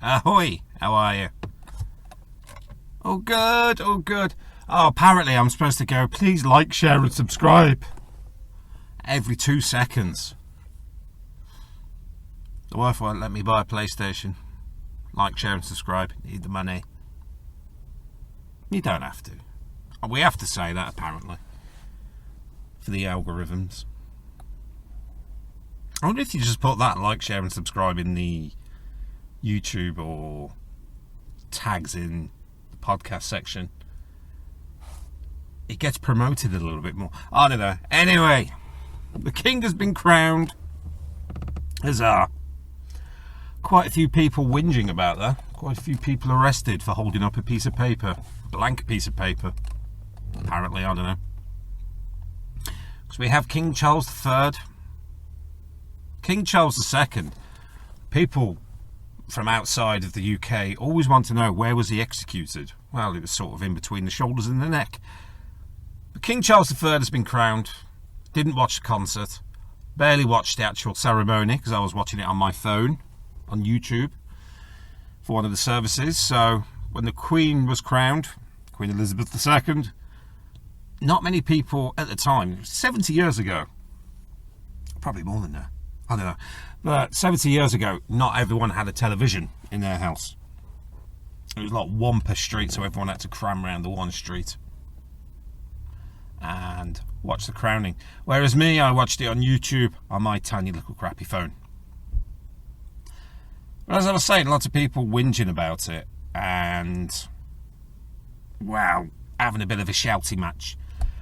Ahoy! How are you? Oh, good. Oh, good. Oh, apparently I'm supposed to go, please like, share and subscribe. Every 2 seconds. The wife won't let me buy a PlayStation. Like, share and subscribe. Need the money. You don't have to. We have to say that, apparently. For the algorithms. I wonder if you just put that, like, share and subscribe in the YouTube or tags in the podcast section. It gets promoted a little bit more. I don't know. Anyway, the king has been crowned. Huzzah. Quite a few people whinging about that. Quite a few people arrested for holding up a piece of paper. A blank piece of paper. Apparently, I don't know. Because we have King Charles III. King Charles II. People from outside of the UK always want to know, where was he executed? Well, it was sort of in between the shoulders and the neck. But King Charles III has been crowned. Didn't watch the concert. Barely watched the actual ceremony because I was watching it on my phone on YouTube for one of the services. So when the Queen was crowned, Queen Elizabeth II, not many people at the time, 70 years ago, probably more than that, I don't know, but 70 years ago, not everyone had a television in their house. It was like one per street, so everyone had to cram around the one street and watch the crowning. Whereas me, I watched it on YouTube on my tiny little crappy phone. But as I was saying, lots of people whinging about it and, wow, having a bit of a shouty match.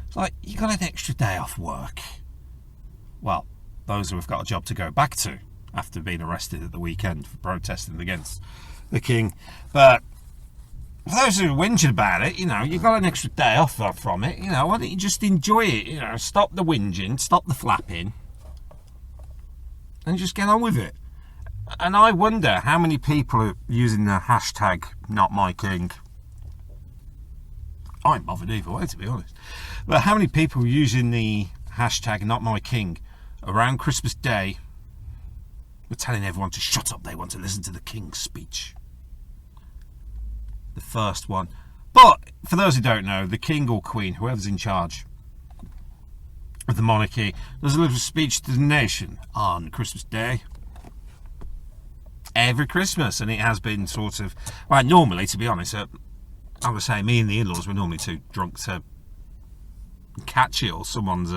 It's like, you got an extra day off work. Well, those who have got a job to go back to after being arrested at the weekend for protesting against the king. But for those who are whinging about it, you know, you've got an extra day off from it. You know, why don't you just enjoy it? You know, stop the whinging, stop the flapping, and just get on with it. And I wonder how many people are using the hashtag #NotMyKing. I ain't bothered either way, to be honest. But how many people are using the hashtag #NotMyKing around Christmas Day? We're telling everyone to shut up. They want to listen to the King's speech. The first one. But for those who don't know, the King or Queen, whoever's in charge of the monarchy, does a little speech to the nation on Christmas Day. Every Christmas, and it has been sort of, well, normally, to be honest, I would say me and the in-laws were normally too drunk to catch it, or someone's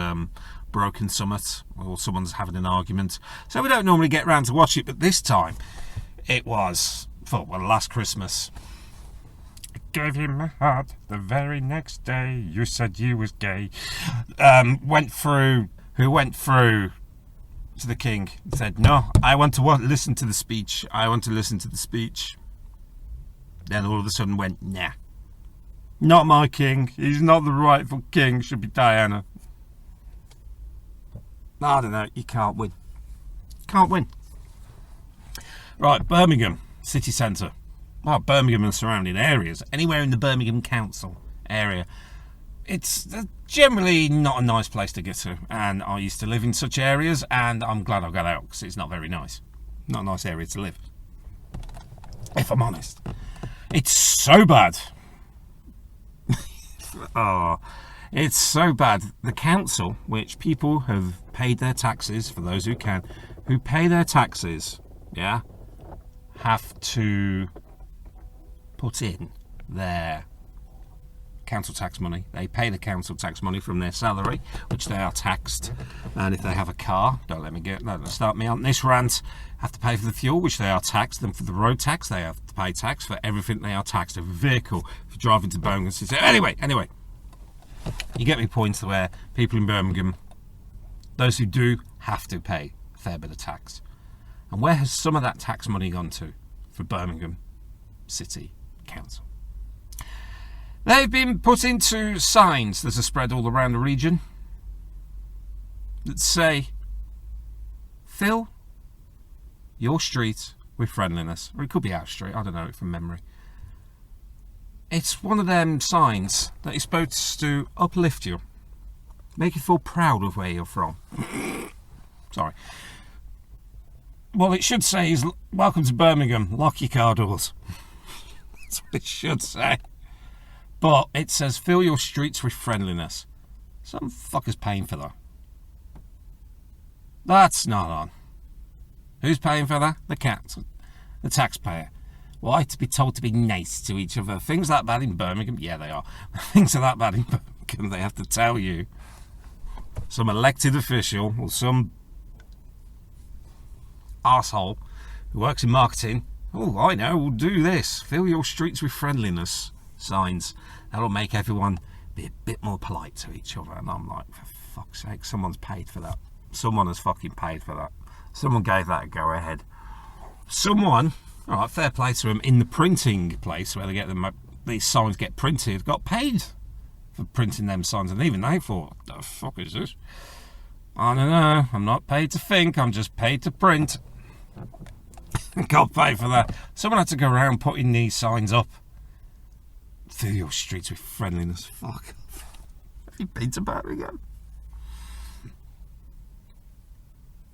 broken summit, or someone's having an argument, so we don't normally get round to watch it. But this time it was for, well, last Christmas. I gave him my heart the very next day, you said you was gay. Went through to the king and said, no, I want to listen to the speech, I want to listen to the speech. Then all of a sudden went, nah, not my king, he's not the rightful king, should be Diana. I don't know, you can't win. Can't win. Right, Birmingham city centre. Well, Birmingham and surrounding areas, anywhere in the Birmingham Council area, it's generally not a nice place to get to. And I used to live in such areas, and I'm glad I got out, because it's not very nice. Not a nice area to live, if I'm honest. It's so bad. Oh, it's so bad. The council, which people have paid their taxes, for those who can, who pay their taxes, yeah, have to put in their council tax money. They pay the council tax money from their salary, which they are taxed. And if they have a car, don't start me on this rant, have to pay for the fuel, which they are taxed. And for the road tax, they have to pay tax. For everything, they are taxed. Every vehicle, for driving to Birmingham. Anyway, you get me points where people in Birmingham, those who do, have to pay a fair bit of tax. And where has some of that tax money gone to for Birmingham City Council? They've been put into signs that are spread all around the region that say, fill your street with friendliness. Or it could be our street, I don't know it from memory. It's one of them signs that is supposed to uplift you, make you feel proud of where you're from. Sorry. Well, it should say is welcome to Birmingham, lock your car doors. That's what it should say. But it says fill your streets with friendliness. Some fucker's paying for that. That's not on. Who's paying for that? The cat. The taxpayer. Why? To be told to be nice to each other. Things that bad in Birmingham? Yeah, they are. Things are that bad in Birmingham, they have to tell you. Some elected official or some arsehole who works in marketing. Oh, I know, we'll do this. Fill your streets with friendliness signs. That'll make everyone be a bit more polite to each other. And I'm like, for fuck's sake, someone's paid for that. Someone has fucking paid for that. Someone gave that a go ahead. Someone, all right, fair play to them, in the printing place where they get them, these signs get printed, got paid for printing them signs. And even they thought, what the fuck is this? I don't know. I'm not paid to think. I'm just paid to print. Got paid for that. Someone had to go around putting these signs up. Fill your streets with friendliness. Fuck. Have you been to Birmingham?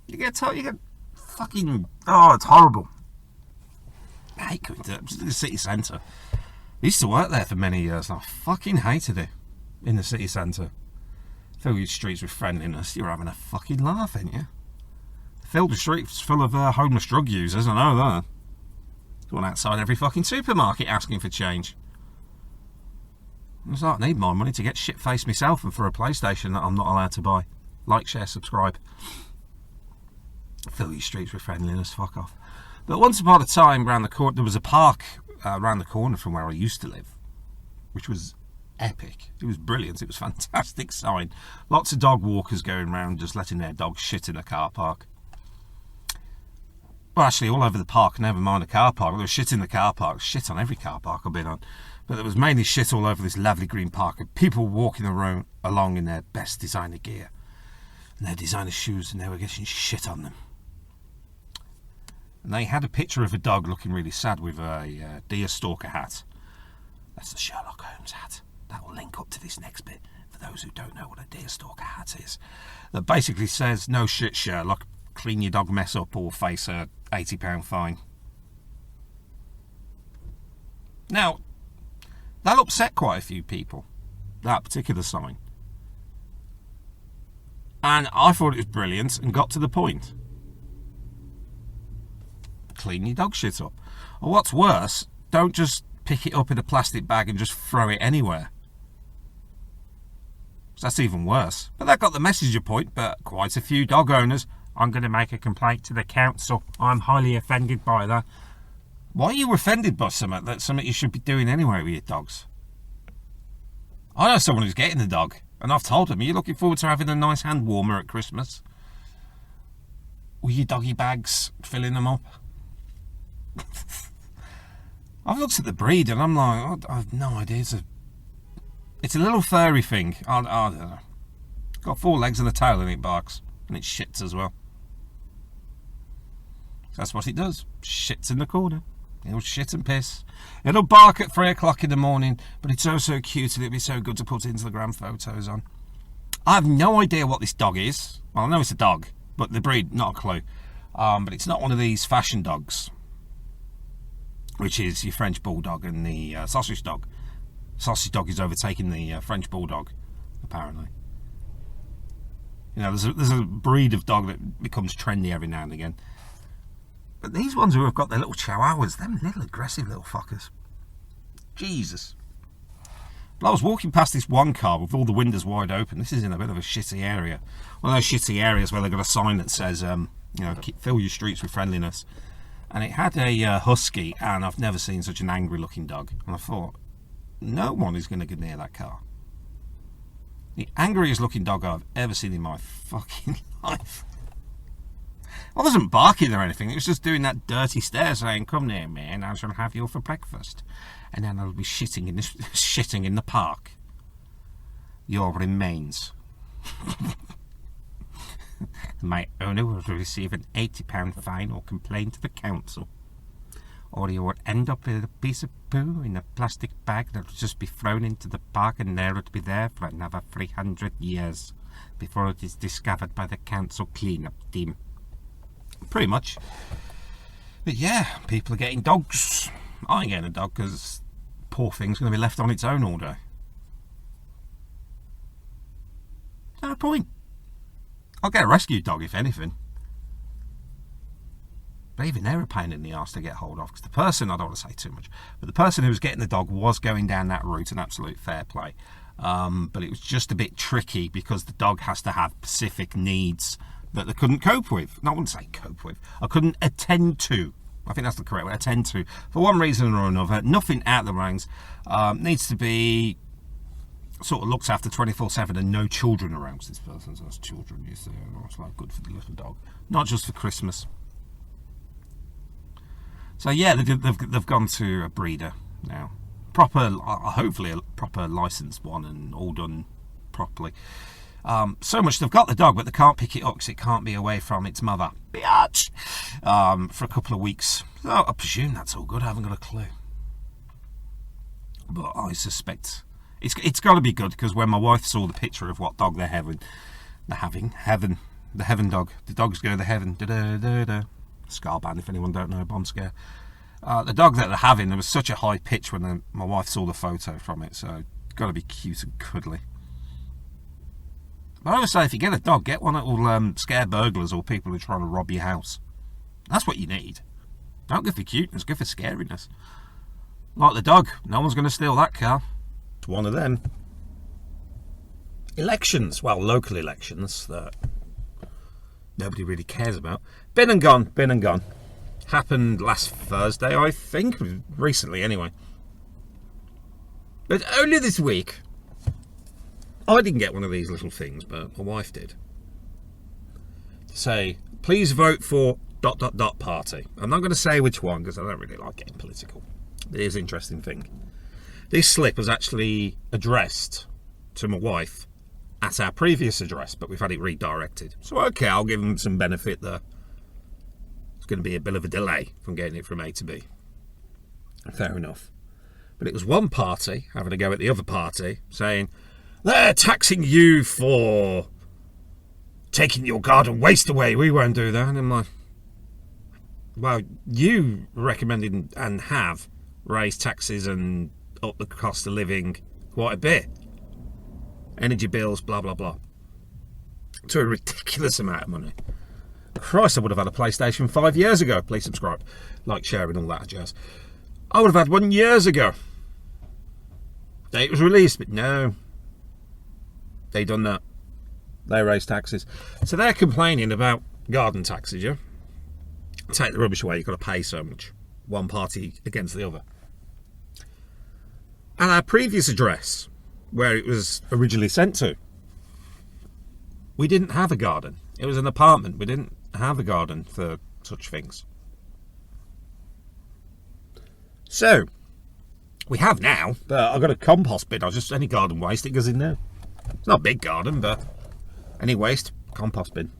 You get told, you get fucking. Oh, it's horrible. I hate going to the city centre. I used to work there for many years and I fucking hated it in the city centre. Fill your streets with friendliness. You're having a fucking laugh, ain't you? Fill the streets full of homeless drug users, I know that. There's one outside every fucking supermarket asking for change. It's like, I need my money to get shit-faced myself and for a PlayStation that I'm not allowed to buy. Like, share, subscribe. Fill your streets with friendliness, fuck off. But once upon a time, round the corner, there was a park around the corner from where I used to live, which was epic. It was brilliant. It was a fantastic sign. Lots of dog walkers going around just letting their dogs shit in a car park. Well, actually, all over the park, never mind a car park. There was shit in the car park. Shit on every car park I've been on. But there was mainly shit all over this lovely green park. And people walking along in their best designer gear. And their designer shoes, and they were getting shit on them. And they had a picture of a dog looking really sad with a deer stalker hat. That's the Sherlock Holmes hat. That will link up to this next bit, for those who don't know what a deer stalker hat is. That basically says, no shit, Sherlock. Clean your dog mess up or face a £80 fine. Now, that upset quite a few people, that particular sign. And I thought it was brilliant and got to the point. Clean your dog shit up. Or what's worse, don't just pick it up in a plastic bag and just throw it anywhere. That's even worse. But that got the message a point, but quite a few dog owners, I'm going to make a complaint to the council. I'm highly offended by that. Why are you offended by something? That's something you should be doing anyway with your dogs. I know someone who's getting a dog, and I've told him, are you looking forward to having a nice hand warmer at Christmas? With your doggy bags, filling them up? I've looked at the breed and I'm like, I have no idea. It's a little furry thing. I don't know. Got 4 legs and a tail and it barks. And it shits as well. That's what it does. Shits in the corner. It'll shit and piss. It'll bark at 3 o'clock in the morning, but it's oh so cute and it'll be so good to put Instagram photos on. I have no idea what this dog is. Well, I know it's a dog, but the breed, not a clue. But it's not one of these fashion dogs, which is your French Bulldog and the sausage dog. Sausage dog is overtaking the French Bulldog, apparently. You know, there's a breed of dog that becomes trendy every now and again. But these ones who have got their little chihuahuas, them little aggressive little fuckers. Jesus. But I was walking past this one car with all the windows wide open. This is in a bit of a shitty area. One of those shitty areas where they've got a sign that says, fill your streets with friendliness. And it had a husky, and I've never seen such an angry looking dog. And I thought, no one is going to get near that car. The angriest looking dog I've ever seen in my fucking life. I wasn't barking or anything, it was just doing that dirty stare saying, come near me and I shall have you for breakfast. And then I'll be shitting in the park. Your remains. My owner will receive an £80 fine or complain to the council. Or you will end up with a piece of poo in a plastic bag that will just be thrown into the park and there it will be there for another 300 years before it is discovered by the council clean-up team. Pretty much. But yeah, people are getting dogs. I ain't getting a dog because poor thing's going to be left on its own all day. No point. I'll get a rescue dog if anything. But even they're a pain in the arse to get hold of, because the person, I don't want to say too much, but the person who was getting the dog was going down that route, an absolute fair play. But it was just a bit tricky because the dog has to have specific needs that they couldn't cope with. No, I wouldn't say cope with. I couldn't attend to. I think that's the correct word. Attend to. For one reason or another. Nothing out of the ranks. Needs to be sort of looked after 24/7 and no children around. Because this person has children, you see. It's like good for the little dog. Not just for Christmas. So yeah, they've gone to a breeder now. Proper, hopefully a proper licensed one and all done properly. So much they've got the dog, but they can't pick it up because it can't be away from its mother, biatch, for a couple of weeks. So I presume that's all good. I haven't got a clue, but I suspect it's got to be good because when my wife saw the picture of what dog they're having, the heaven dog, the dogs go to heaven, da-da-da-da. Scar band, if anyone don't know, bomb scare. The dog that they're having, there was such a high pitch when my wife saw the photo from it, so it's got to be cute and cuddly. But I always say, if you get a dog, get one that will scare burglars or people who are trying to rob your house. That's what you need. Don't go for cuteness, go for scariness. Like the dog, no one's going to steal that car. It's one of them. Elections, well, local elections that nobody really cares about. Been and gone. Happened last Thursday, I think. Recently, anyway. But only this week, I didn't get one of these little things, but my wife did. To say, please vote for ... party. I'm not going to say which one, because I don't really like getting political. It is an interesting thing. This slip was actually addressed to my wife at our previous address, but we've had it redirected. So okay, I'll give them some benefit there. It's going to be a bit of a delay from getting it from A to B. Fair enough. But it was one party having a go at the other party, saying, they're taxing you for taking your garden waste away. We won't do that. And I'm like, well, you recommended and have raised taxes and up the cost of living quite a bit. Energy bills, blah, blah, blah. To a ridiculous amount of money. Christ, I would have had a PlayStation 5 years ago. Please subscribe, like, share and all that jazz. I would have had one years ago. Date was released, but no. They done that. They raised taxes. So they're complaining about garden taxes, yeah? Take the rubbish away, you've got to pay so much. One party against the other. And our previous address, where it was originally sent to, we didn't have a garden. It was an apartment. We didn't have a garden for such things. So, we have now, but I've got a compost bin. Any garden waste, it goes in there. It's not a big garden, but any waste, compost bin.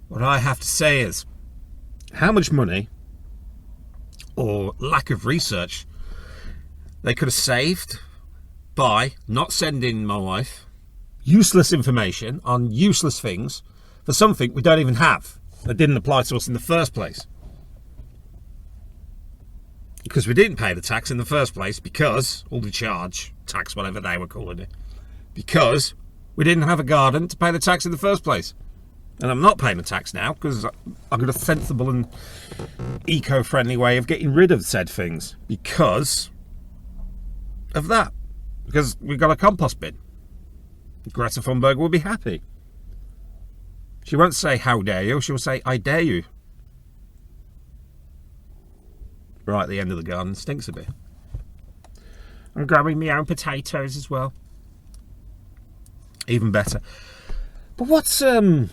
What I have to say is, how much money or lack of research they could have saved by not sending my wife useless information on useless things for something we don't even have that didn't apply to us in the first place. Because we didn't pay the tax in the first place because, all the charge, tax, whatever they were calling it, because we didn't have a garden to pay the tax in the first place. And I'm not paying the tax now because I've got a sensible and eco-friendly way of getting rid of said things because of that. Because we've got a compost bin. Greta Thunberg will be happy. She won't say, how dare you? She'll say, I dare you. Right at the end of the garden, stinks a bit. I'm grabbing my own potatoes as well. Even better. But what's annoying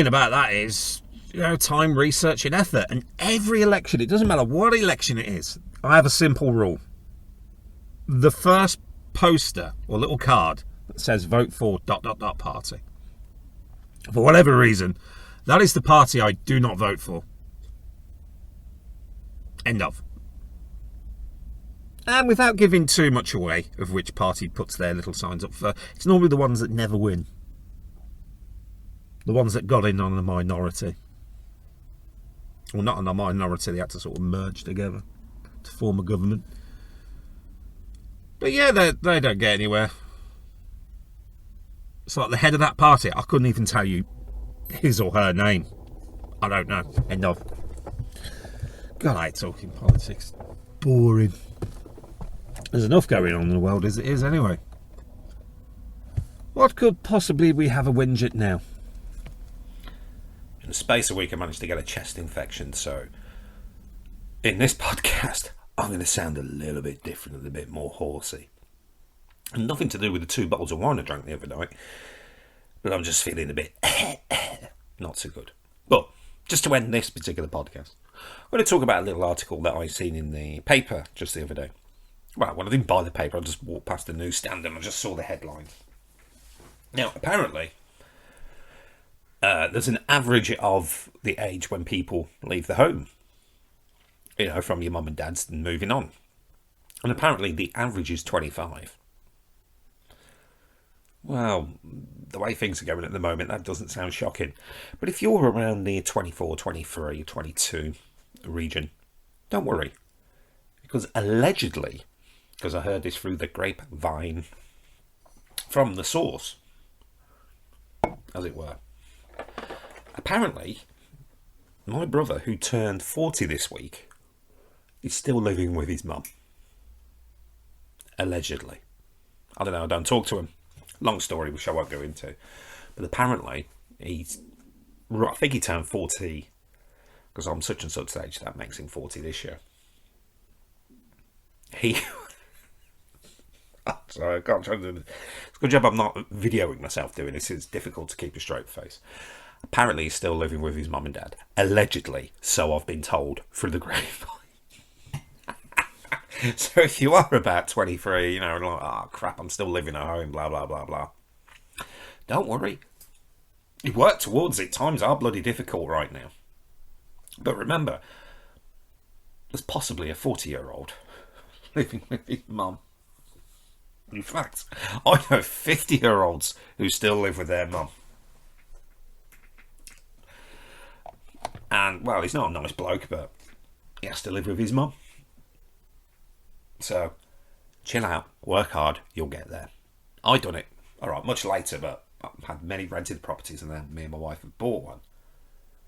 about that is, time, research and effort. And every election, it doesn't matter what election it is, I have a simple rule. The first poster or little card that says vote for ... party. For whatever reason, that is the party I do not vote for. End of. And without giving too much away of which party puts their little signs up for, it's normally the ones that never win. The ones that got in on a minority. Well, not on a minority, they had to sort of merge together to form a government. But yeah, they don't get anywhere. It's like the head of that party, I couldn't even tell you his or her name. I don't know. End of. God, I hate talking politics. Boring. There's enough going on in the world as it is anyway. What could possibly we have a whinge at now? In the space of a week I managed to get a chest infection, so in this podcast I'm going to sound a little bit different and a bit more horsey. And nothing to do with the 2 bottles of wine I drank the other night, but I'm just feeling a bit not so good. But just to end this particular podcast, I'm going to talk about a little article that I seen in the paper just the other day. Well, when I didn't buy the paper, I just walked past the newsstand and I just saw the headlines. Now, apparently, there's an average of the age when people leave the home, you know, from your mum and dad's and moving on. And apparently the average is 25. Well, the way things are going at the moment, that doesn't sound shocking. But if you're around the 24, 23, 22 region, don't worry. Because allegedly, because I heard this through the grapevine from the source, as it were. Apparently, my brother, who turned 40 this week, is still living with his mum. Allegedly. I don't know, I don't talk to him. Long story, which I won't go into. But apparently, I think he turned 40, because I'm such and such age, that makes him 40 this year. Sorry, I can't try to do this. It's a good job I'm not videoing myself doing this. It's difficult to keep a straight face. Apparently, he's still living with his mum and dad. Allegedly, so I've been told through the grapevine. So if you are about 23, you know, like, oh crap, I'm still living at home, blah, blah, blah, blah. Don't worry. You work towards it. Times are bloody difficult right now. But remember, there's possibly a 40-year-old living with his mum. In fact, I know 50-year-olds who still live with their mum. And, well, he's not a nice bloke, but he has to live with his mum. So, chill out, work hard, you'll get there. I done it, alright, much later, but I've had many rented properties and then me and my wife have bought one.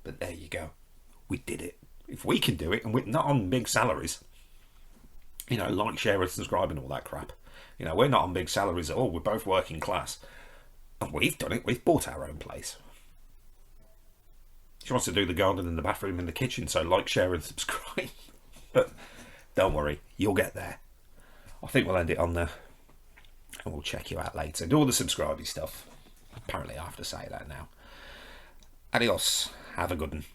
But there you go. We did it. If we can do it, and we're not on big salaries, you know, like, share, and subscribe and all that crap. You know, we're not on big salaries at all. We're both working class. And we've done it. We've bought our own place. She wants to do the garden and the bathroom and the kitchen, so like, share and subscribe. But don't worry, you'll get there. I think we'll end it on there. And we'll check you out later. Do all the subscribing stuff. Apparently I have to say that now. Adios. Have a good one.